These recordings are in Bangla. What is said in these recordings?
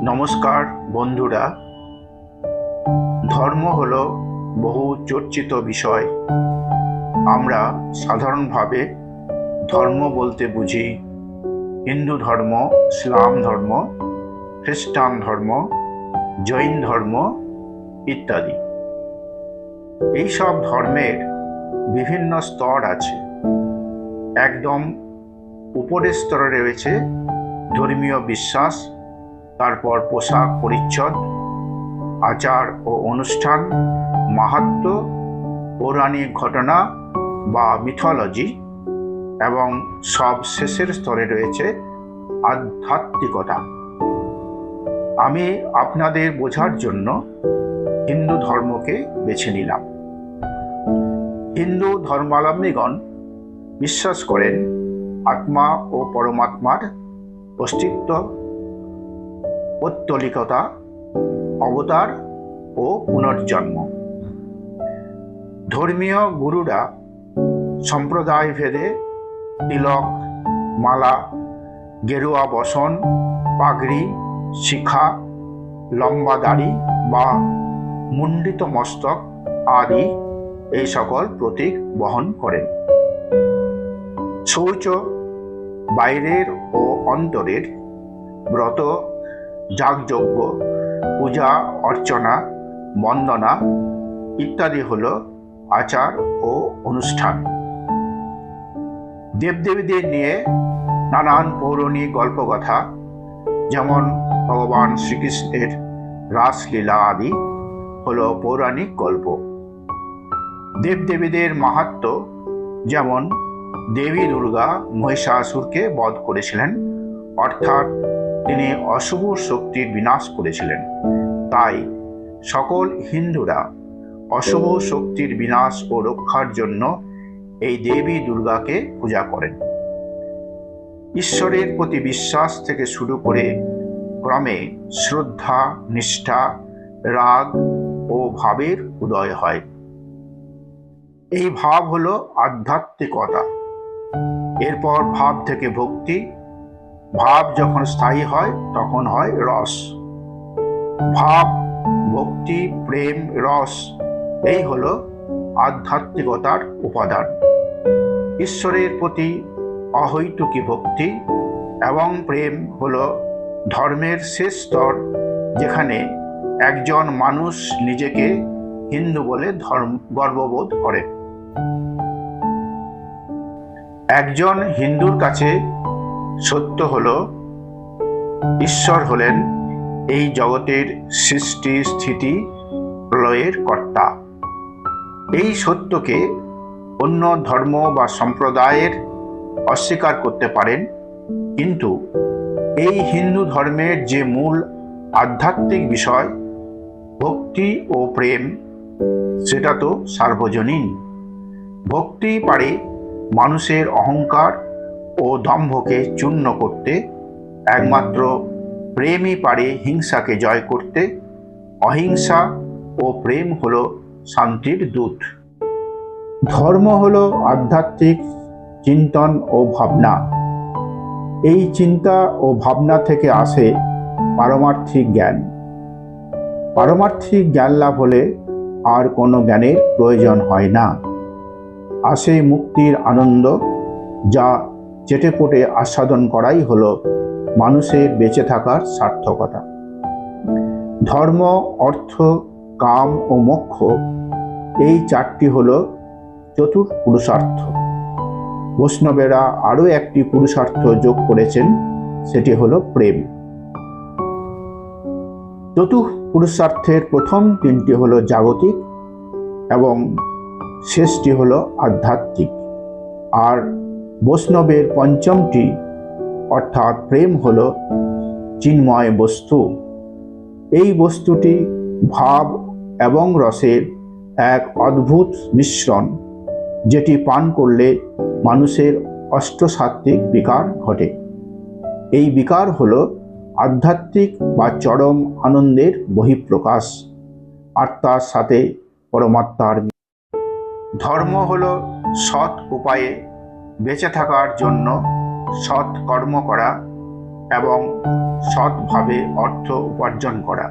নমস্কার বন্ধুরা। ধর্ম হলো বহু চর্চিত বিষয়। আমরা সাধারণভাবে ধর্ম বলতে বুঝি হিন্দু ধর্ম, ইসলাম ধর্ম, খ্রিস্টান ধর্ম, জৈন ধর্ম ইত্যাদি। এইসব ধর্মের বিভিন্ন স্তর আছে। একদম উপরের স্তরে রয়েছে ধর্মীয় বিশ্বাস, তারপর পোশাক পরিচ্ছদ, আচার ও অনুষ্ঠান, মাহাত্ম্য, পৌরাণিক ঘটনা বা মিথোলজি, এবং সব শেষের স্তরে রয়েছে আধ্যাত্মিকতা। আমি আপনাদের বোঝার জন্য হিন্দু ধর্মকে বেছে নিলাম। হিন্দু ধর্মাবলম্বীগণ বিশ্বাস করেন আত্মা ও পরমাত্মার অস্তিত্ব, পৌত্তলিকতা, অবতার ও পুনর্জন্ম। ধর্মীয় গুরুরা সম্প্রদায় ভেদে তিলক, মালা, গেরুয়া বসন, পাগড়ি, শিখা, লম্বা দাড়ি বা মুন্ডিত মস্তক আদি এই সকল প্রতীক বহন করেন। শৌচ, বাইরের ও অন্তরের, ব্রত, যাগযজ্ঞ, পূজা অর্চনা, বন্দনা ইত্যাদি হল আচার ও অনুষ্ঠান। দেবদেবীদের নিয়ে নানান পৌরাণিক গল্পকথা, যেমন ভগবান শ্রীকৃষ্ণের রাসলীলা আদি হল পৌরাণিক গল্প। দেবদেবীদের মাহাত্ম্য, যেমন দেবী দুর্গা মহিষাসুরকে বধ করেছিলেন, অর্থাৎ তিনি অশুভ শক্তির বিনাশ করেছিলেন। তাই সকল হিন্দুরা অশুভ শক্তির বিনাশ ও রক্ষার জন্য এই দেবী দুর্গাকে পূজা করেন। ঈশ্বরের প্রতি বিশ্বাস থেকে শুরু করে ক্রমে শ্রদ্ধা, নিষ্ঠা, রাগ ও ভাবের উদয় হয়। এই ভাব হলো আধ্যাত্মিকতা। এরপর ভাব থেকে ভক্তি, ভাব যখন স্থায়ী হয় তখন হয় রস। ভাব, ভক্তি, প্রেম, রস এই হলো আধ্যাত্মিকতার উপাদান। ঈশ্বরের প্রতি অহৈতুকী ভক্তি এবং প্রেম হলো ধর্মের শেষ স্তর, যেখানে একজন মানুষ নিজেকে হিন্দু বলে গর্ববোধ করে। একজন হিন্দুর কাছে সত্য হলো ঈশ্বর হলেন এই জগতের সৃষ্টি, স্থিতি, প্রলয়ের কর্তা। এই সত্যকে অন্য ধর্ম বা সম্প্রদায়ের অস্বীকার করতে পারেন, কিন্তু এই হিন্দু ধর্মের যে মূল আধ্যাত্মিক বিষয় ভক্তি ও প্রেম, সেটা তো সার্বজনীন। ভক্তি পারে মানুষের অহংকার ও দম্ভকে চূর্ণ করতে, একমাত্র প্রেমই পারে হিংসাকে জয় করতে। অহিংসা ও প্রেম হলো শান্তির দূত। ধর্ম হলো আধ্যাত্মিক চিন্তন ও ভাবনা। এই চিন্তা ও ভাবনা থেকে আসে পারমার্থিক জ্ঞান। পারমার্থিক জ্ঞান লাভ হলে আর কোনো জ্ঞানের প্রয়োজন হয় না। আসে মুক্তির আনন্দ, যা চেটেপুটে আস্বাদন করাই হলো মানুষের বেঁচে থাকার সার্থকতা। ধর্ম, অর্থ, কাম ও মোক্ষ এই চারটি হলো চতুর্পুরুষার্থ। বৈষ্ণবেরা আরও একটি পুরুষার্থ যোগ করেছেন, সেটি হলো প্রেম। চতুর্পুরুষার্থের প্রথম তিনটি হলো জাগতিক এবং শেষটি হলো আধ্যাত্মিক। আর বৈষ্ণবের পঞ্চমটি অর্থাৎ প্রেম হলো চিন্ময় বস্তু। এই বস্তুটি ভাব এবং রসের এক অদ্ভুত মিশ্রণ, যেটি পান করলে মানুষের অষ্টসাত্ত্বিক বিকার ঘটে। এই বিকার হলো আধ্যাত্মিক বা চরম আনন্দের বহিঃপ্রকাশ, আত্মার সাথে পরমাত্মার। ধর্ম হলো সৎ উপায়ে বেঁচে থাকার জন্য সৎ কর্ম করা, এবং সৎভাবে অর্থ উপার্জন করা।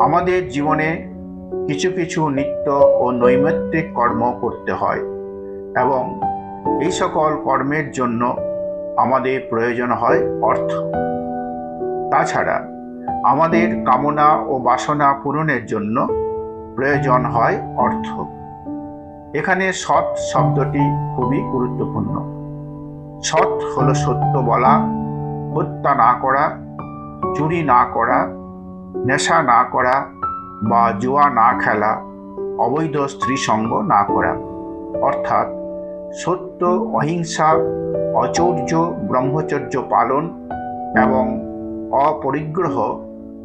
আমাদের জীবনে কিছু কিছু নিত্য ও নৈমিত্তিক কর্ম করতে হয় এবং এই সকল কর্মের জন্য আমাদের প্রয়োজন হয় অর্থ। তাছাড়া আমাদের কামনা ও বাসনা পূরণের জন্য প্রয়োজন হয় অর্থ। এখানে সৎ শব্দটি খুবই গুরুত্বপূর্ণ। সৎ হলো সত্য বলা, হত্যা না করা, চুরি না করা, নেশা না করা বা জুয়া না খেলা, অবৈধ স্ত্রী সঙ্গ না করা। অর্থাৎ সত্য, অহিংসা, অচৌর্য, ব্রহ্মচর্য পালন এবং অপরিগ্রহ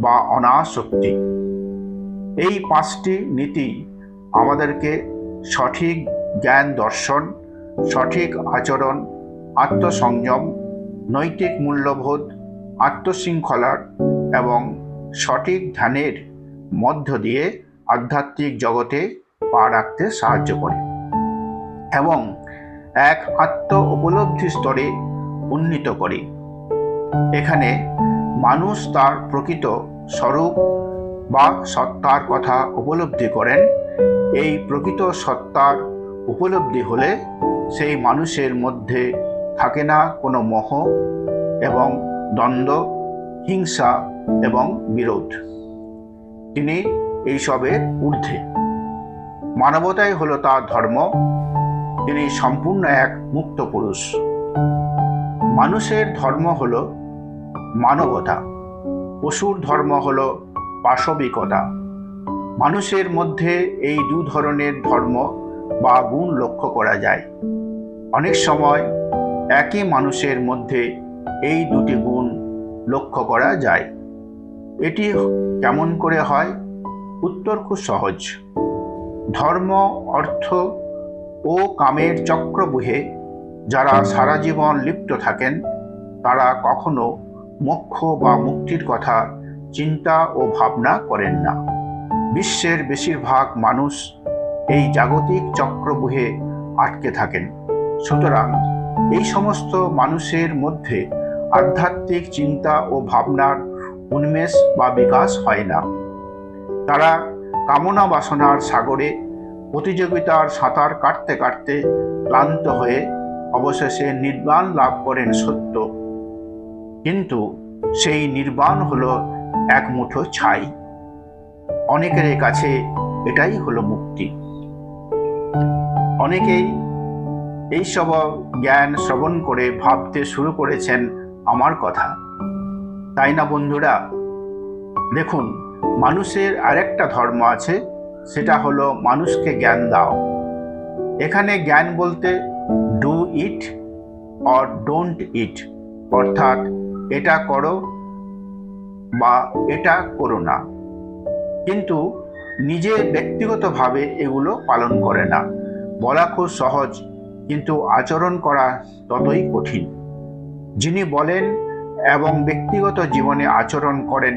বা অনাসক্তি। এই 5টি নীতি আমাদেরকে সঠিক জ্ঞান দর্শন, সঠিক আচরণ, আত্মসংযম, নৈতিক মূল্যবোধ, আত্মশৃঙ্খলার এবং সঠিক ধ্যানের মধ্য দিয়ে আধ্যাত্মিক জগতে পা রাখতে সাহায্য করে এবং এক আত্ম উপলব্ধি স্তরে উন্নীত করে। এখানে মানুষ তার প্রকৃত স্বরূপ বা সত্তার কথা উপলব্ধি করেন। এই প্রকৃত সত্তার উপলব্ধি হলে সেই মানুষের মধ্যে থাকে না কোনো মোহ এবং দ্বন্দ্ব, হিংসা এবং বিরোধ। তিনি এইসবের ঊর্ধ্বে। মানবতাই হলো তার ধর্ম। তিনি সম্পূর্ণ এক মুক্ত পুরুষ। মানুষের ধর্ম হলো মানবতা, পশুর ধর্ম হলো পাশবিকতা। মানুষের মধ্যে এই 2 ধরনের ধর্ম বা গুণ লক্ষ্য করা যায়। অনেক সময় একই মানুষের মধ্যে এই 2টি গুণ লক্ষ্য করা যায়। এটি কেমন করে হয়? উত্তর খুব সহজ। ধর্ম, অর্থ ও কামের চক্রব্যূহে যারা সারা জীবন লিপ্ত থাকেন তারা কখনো মোক্ষ বা মুক্তির কথা চিন্তা ও ভাবনা করেন না। বিশ্বের বেশিরভাগ মানুষ এই জাগতিক চক্রব্যূহে আটকে থাকেন। সুতরাং এই সমস্ত মানুষের মধ্যে আধ্যাত্মিক চিন্তা ও ভাবনার উন্মেষ বা বিকাশ হয় না। তারা কামনা বাসনার সাগরে প্রতিযোগিতার সাঁতার কাটতে কাটতে ক্লান্ত হয়ে অবশেষে নির্বাণ লাভ করেন সত্য। কিন্তু সেই নির্বাণ হলো এক মুঠো ছাই। অনেকের কাছে এটাই হলো মুক্তি। অনেকেই এইসব জ্ঞান শ্রবণ করে ভাবতে শুরু করেছেন আমার কথা, তাই না বন্ধুরা? দেখুন, মানুষের আরেকটা ধর্ম আছে, সেটা হলো মানুষকে জ্ঞান দাও। এখানে জ্ঞান বলতে ডু ইট অর ডোন্ট ইট, অর্থাৎ এটা করো বা এটা করো না। কিন্তু নিজে ব্যক্তিগতভাবে এগুলো পালন করে না। বলা খুব সহজ, কিন্তু আচরণ করা ততই কঠিন। যিনি বলেন এবং ব্যক্তিগত জীবনে আচরণ করেন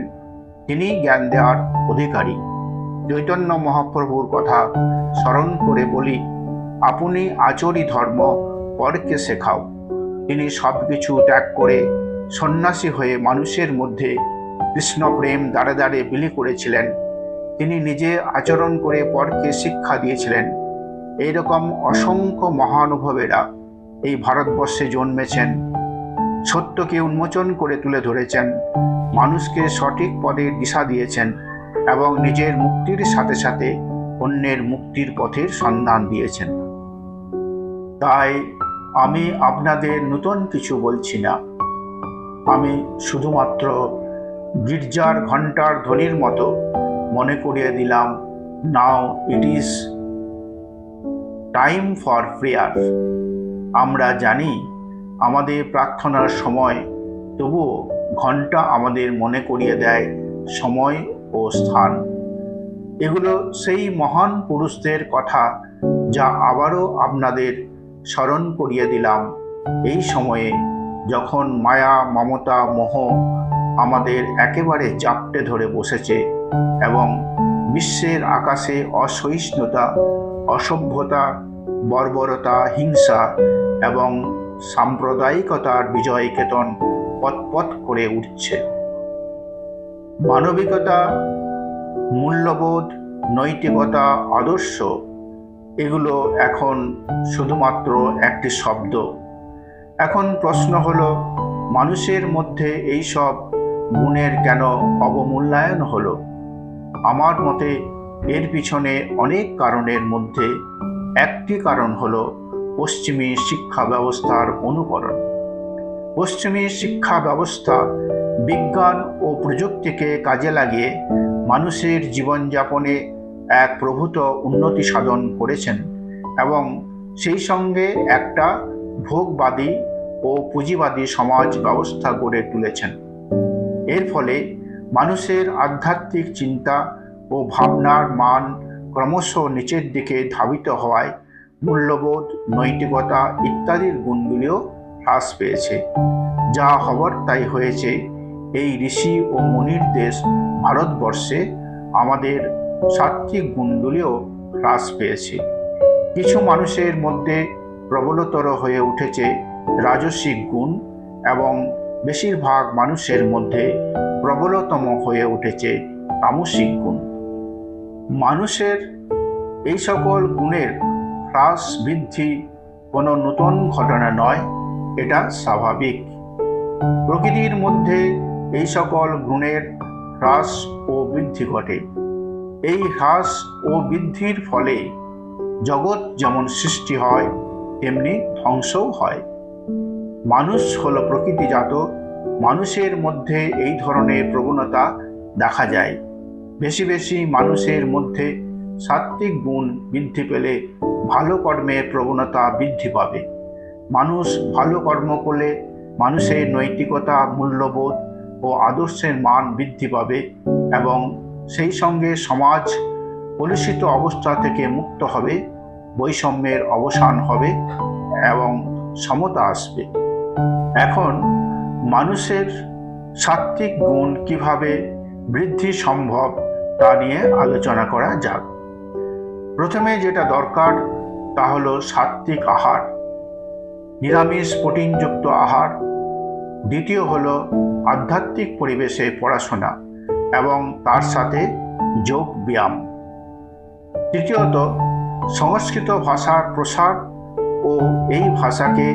তিনি জ্ঞান দেওয়ার অধিকারী। চৈতন্য মহাপ্রভুর কথা স্মরণ করে বলি, আপনি আচরি ধর্ম পরকে শেখাও। তিনি সবকিছু ত্যাগ করে সন্ন্যাসী হয়ে মানুষের মধ্যে কৃষ্ণ প্রেম দাঁড়ে দাঁড়ে বিলি করেছিলেন। তিনি নিজে আচরণ করে পরকে শিক্ষা দিয়েছিলেন। এইরকম অসংখ্য মহানুভবেরা এই ভারতবর্ষে জন্মেছেন, সত্যকে উন্মোচন করে তুলে ধরেছেন, মানুষকে সঠিক পথে দিশা দিয়েছেন এবং নিজের মুক্তির সাথে সাথে অন্যের মুক্তির পথের সন্ধান দিয়েছেন। তাই আমি আপনাদের নতুন কিছু বলছি না, আমি শুধুমাত্র গির্জার ঘণ্টার ধ্বনির মতো মনে করিয়ে দিলাম, now it is time for prayer. আমরা জানি আমাদের প্রার্থনার সময়, তবুও ঘণ্টা আমাদের মনে করিয়ে দেয় সময় ও স্থান। এগুলো সেই মহান পুরুষদের কথা যা আবারও আপনাদের স্মরণ করিয়ে দিলাম এই সময়ে, যখন মায়া, মমতা, মোহ আমাদের একেবারে জাপটে ধরে বসেছে এবং বিশ্বের আকাশে অসহিষ্ণুতা, অসভ্যতা, বর্বরতা, হিংসা এবং সাম্প্রদায়িকতার বিজয় কেতন পতপত করে উঠছে। মানবিকতা, মূল্যবোধ, নৈতিকতা, আদর্শ এগুলো এখন শুধুমাত্র একটি শব্দ। এখন প্রশ্ন হলো, মানুষের মধ্যে এই সব গুণের কেন অবমূল্যায়ন হলো? আমার মতে এর পিছনে অনেক কারণের মধ্যে একটি কারণ হলো পশ্চিমী শিক্ষা ব্যবস্থার অনুকরণ। পশ্চিমী শিক্ষা ব্যবস্থা বিজ্ঞান ও প্রযুক্তিকে কাজে লাগিয়ে মানুষের জীবনযাপনে এক প্রভূত উন্নতি সাধন করেছেন এবং সেই সঙ্গে একটা ভোগবাদী ও পুঁজিবাদী সমাজ ব্যবস্থা গড়ে তুলেছেন। এর ফলে মানুষের আধ্যাত্মিক চিন্তা ও ভাবনার মান ক্রমশ নিচের দিকে ধাবিত হওয়ায় মূল্যবোধ, নৈতিকতা ইত্যাদির গুণগুলিও হ্রাস পেয়েছে। যা হবার তাই হয়েছে এই ঋষি ও মুনির দেশ ভারতবর্ষে আমাদের সাত্ত্বিক গুণগুলিও হ্রাস পেয়েছে। কিছু মানুষের মধ্যে প্রবলতর হয়ে উঠেছে রাজসিক গুণ এবং বেশিরভাগ মানুষের মধ্যে প্রবলতম হয়ে উঠেছে তামসিক গুণ। মানুষের এই সকল গুণের হ্রাস বৃদ্ধি কোনো নতুন ঘটনা নয়, এটা স্বাভাবিক। প্রকৃতির মধ্যে এই সকল গুণের হ্রাস ও বৃদ্ধি ঘটে। এই হ্রাস ও বৃদ্ধির ফলে জগৎ যেমন সৃষ্টি হয় তেমনি ধ্বংসও হয়। মানুষ হলো প্রকৃতিজাত, মানুষের মধ্যে এই ধরনের প্রবণতা দেখা যায়। বেশি বেশি মানুষের মধ্যে সাত্ত্বিক গুণ বৃদ্ধি পেলে ভালো কর্মের প্রবণতা বৃদ্ধি পাবে। মানুষ ভালো কর্ম করলে মানুষের নৈতিকতা, মূল্যবোধ ও আদর্শের মান বৃদ্ধি পাবে এবং সেই সঙ্গে সমাজ কলুষিত অবস্থা থেকে মুক্ত হবে, বৈষম্যের অবসান হবে এবং সমতা আসবে। এখন মানুষের সাত্ত্বিক গুণ কিভাবে বৃদ্ধি সম্ভব তা নিয়ে আলোচনা করা যাক। প্রথমে যেটা দরকার তা হলো সাত্ত্বিক আহার, নিরামিষ প্রোটিনযুক্ত আহার। দ্বিতীয় হলো আধ্যাত্মিক পরিবেশে পড়াশোনা এবং তার সাথে যোগ ব্যায়াম। তৃতীয়ত সংস্কৃত ভাষার প্রসার ও এই ভাষাকে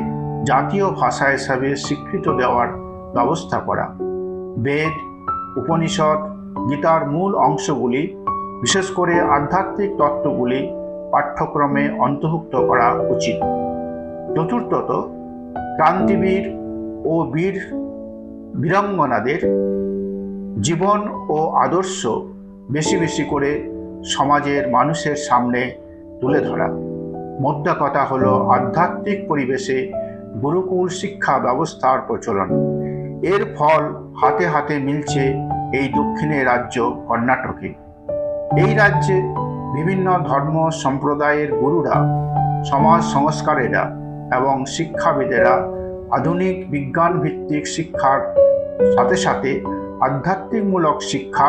জাতীয় ভাষা হিসাবে স্বীকৃত দেওয়ার ব্যবস্থা করা। বেদ, উপনিষদ, গীতার মূল অংশগুলি, বিশেষ করে আধ্যাত্মিক তত্ত্বগুলি পাঠ্যক্রমে অন্তর্ভুক্ত করা উচিত। চতুর্থত ক্রান্তিবীর ও বীরাঙ্গনাদের জীবন ও আদর্শ বেশি বেশি করে সমাজের মানুষের সামনে তুলে ধরা। মোদ্দা কথা হলো আধ্যাত্মিক পরিবেশে গুরুকুল শিক্ষা ব্যবস্থার প্রচলন। এর ফল হাতে হাতে মিলছে এই দক্ষিণের রাজ্য কর্ণাটকে। এই রাজ্যে বিভিন্ন ধর্ম সম্প্রদায়ের গুরুরা, সমাজ সংস্কারেরা এবং শিক্ষাবিদেরা আধুনিক বিজ্ঞান ভিত্তিক শিক্ষার সাথে সাথে আধ্যাত্মিকমূলক শিক্ষা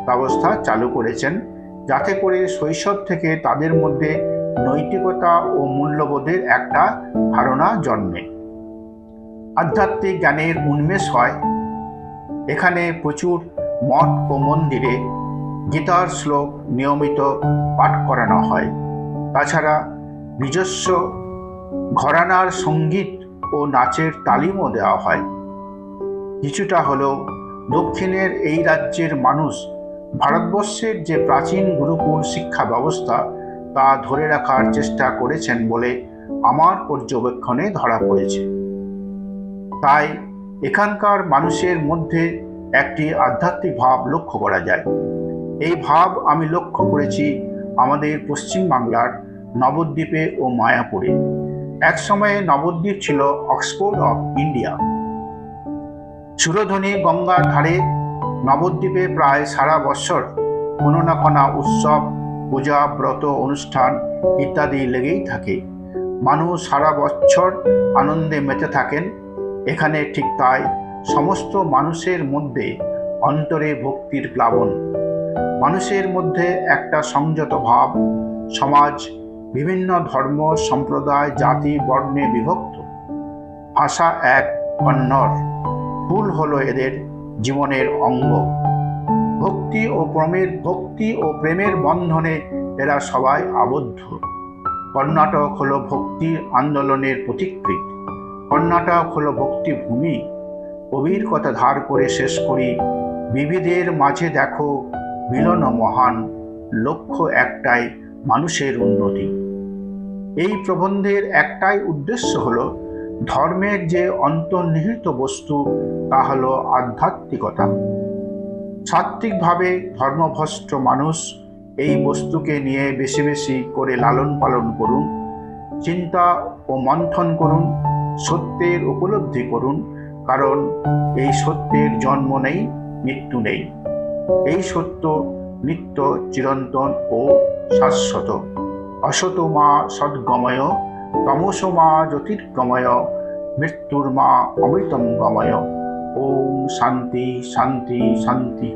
ব্যবস্থা চালু করেছেন, যাতে করে শৈশব থেকে তাদের মধ্যে নৈতিকতা ও মূল্যবোধের একটা ধারণা জন্মে। আধ্যাত্মিক জ্ঞানের উন্মেষ হয়। এখানে প্রচুর মঠ ও মন্দিরে গীতার শ্লোক নিয়মিত পাঠ করানো হয়। তাছাড়া নিজস্ব ঘরানার সঙ্গীত ও নাচের তালিমও দেওয়া হয়। কিছুটা হলেও দক্ষিণের এই রাজ্যের মানুষ ভারতবর্ষের যে প্রাচীন গুরুকুল শিক্ষা ব্যবস্থা তা ধরে রাখার চেষ্টা করেছেন বলে আমার পর্যবেক্ষণে ধরা পড়েছে। তাই এখানকার মানুষের মধ্যে একটি আধ্যাত্মিক ভাব লক্ষ্য করা যায়। এই ভাব আমি লক্ষ্য করেছি আমাদের পশ্চিমবাংলার নবদ্বীপে ও মায়াপুরে। এক সময়ে নবদ্বীপ ছিল অক্সফোর্ড অফ ইন্ডিয়া। সুরধনী গঙ্গার ধারে নবদ্বীপে প্রায় সারা বছর কোনো না কোনো উৎসব, পূজা, ব্রত, অনুষ্ঠান ইত্যাদি লেগেই থাকে। মানুষ সারা বছর আনন্দে মেতে থাকেন। এখানে ঠিক তাই, সমস্ত মানুষের মধ্যে অন্তরে ভক্তির প্লাবন। মানুষের মধ্যে একটা সংযত ভাব। সমাজ বিভিন্ন ধর্ম, সম্প্রদায়, জাতি, বর্ণে বিভক্ত। ভাষা এক, কন্নড়। ফুল হলো এদের জীবনের অঙ্গ। ভক্তি ও প্রেমের বন্ধনে এরা সবাই আবদ্ধ। কর্ণাটক হলো ভক্তির আন্দোলনের প্রতিকৃতি। কর্ণাটক হলো ভক্তিভূমি। কবির কথা ধার করে শেষ করি, বিবিধের মাঝে দেখো মিলন মহান, লক্ষ্য একটাই, মানুষের উন্নতি। এই প্রবন্ধের একটাই উদ্দেশ্য হলো ধর্মের যে অন্তর্নিহিত বস্তু তা হলো আধ্যাত্মিকতা। সাত্ত্বিকভাবে ধর্মভ্রষ্ট মানুষ এই বস্তুকে নিয়ে বেশি বেশি করে লালন পালন করুন, চিন্তা ও মন্থন করুন, সত্যের উপলব্ধি করুন, কারণ এই সত্যের জন্ম নেই, মৃত্যু নেই। এই সত্য নিত্য, চিরন্তন ও শাশ্বত। অসত মা সদ্গময়, তমস মা জ্যোতির্গময়, মৃত্যুর মা অমৃতম গময়। ওম শান্তি শান্তি শান্তি।